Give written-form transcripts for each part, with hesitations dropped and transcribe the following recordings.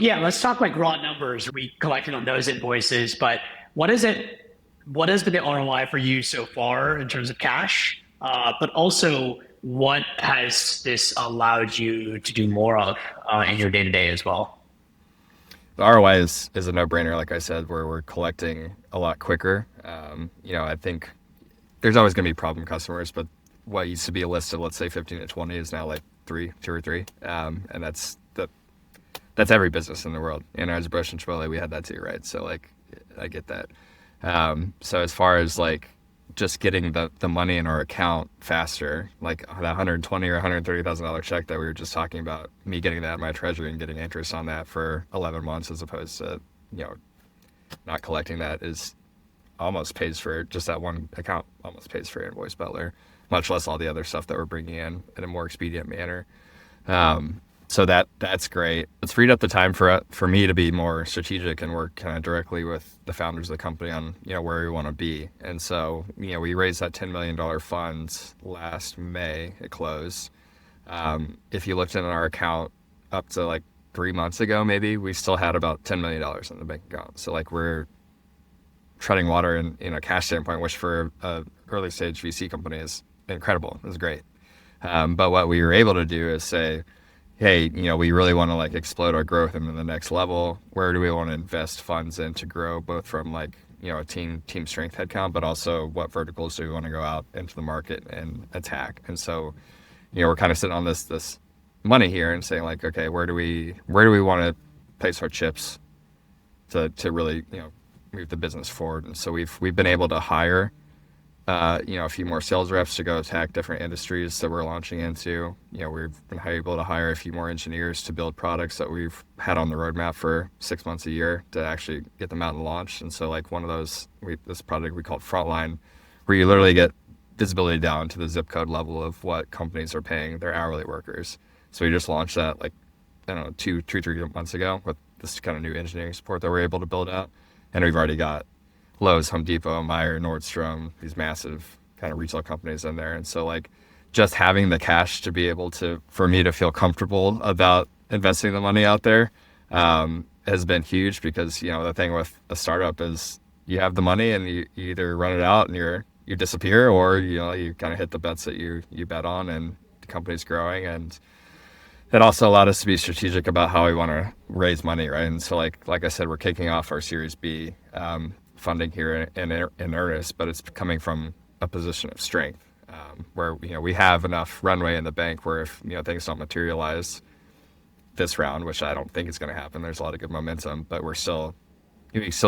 Yeah, let's talk like raw numbers we collected on those invoices, but what is it, what has been the ROI for you so far in terms of cash? But also, what has this allowed you to do more of in your day to day as well? The ROI is a no brainer, like I said, where we're collecting a lot quicker. I think there's always going to be problem customers, but what used to be a list of let's say 15 to 20 is now like two or three, and that's every business in the world. And as Bush and Chipotle, we had that too, right? So like, I get that. So as far as like just getting the money in our account faster, like that 120 or $130,000 check that we were just talking about, me getting that in my treasury and getting interest on that for 11 months as opposed to, you know, not collecting that is almost pays for just that one account, almost pays for Invoice Butler, much less all the other stuff that we're bringing in a more expedient manner. So that's great. It's freed up the time for me to be more strategic and work kind of directly with the founders of the company on where we want to be. And so we raised that $10 million fund last May. It closed. If you looked in our account up to like 3 months ago, maybe we still had about $10 million in the bank account. So like we're treading water in a cash standpoint, which for a early stage VC company is incredible. It's great. But what we were able to do is say, hey, we really want to like explode our growth into the next level. Where do we want to invest funds in to grow both from like, a team strength headcount, but also what verticals do we want to go out into the market and attack? And so, we're kind of sitting on this money here and saying like, okay, where do we want to place our chips to really, move the business forward? And so we've been able to hire a few more sales reps to go attack different industries that we're launching into. We've been able to hire a few more engineers to build products that we've had on the roadmap for 6 months a year to actually get them out and launched. And so like one of those, this product we called Frontline, where you literally get visibility down to the zip code level of what companies are paying their hourly workers. So we just launched that like, I don't know, 3 months ago with this kind of new engineering support that we're able to build out. And we've already got Lowe's, Home Depot, Meijer, Nordstrom, these massive kind of retail companies in there. And so like just having the cash to be able for me to feel comfortable about investing the money out there has been huge because, the thing with a startup is you have the money and you either run it out and you disappear or, you kind of hit the bets that you bet on and the company's growing. And it also allowed us to be strategic about how we want to raise money, right? And so like I said, we're kicking off our Series B funding here in earnest, but it's coming from a position of strength where we have enough runway in the bank where if things don't materialize this round, which I don't think is going to happen, there's a lot of good momentum, but we still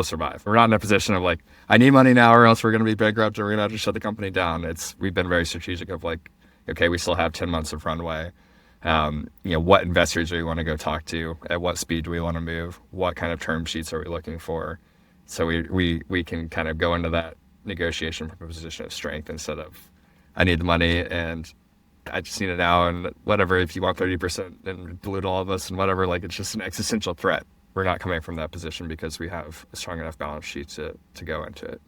survive. We're not in a position of like I need money now or else we're going to be bankrupt or we're going to have to shut the company down. We've been very strategic of like, okay, we still have 10 months of runway. What investors do we want to go talk to? At what speed do we want to move? What kind of term sheets are we looking for? So we can kind of go into that negotiation from a position of strength instead of I need the money and I just need it now and whatever. If you want 30% and dilute all of us and whatever, like it's just an existential threat. We're not coming from that position because we have a strong enough balance sheet to go into it.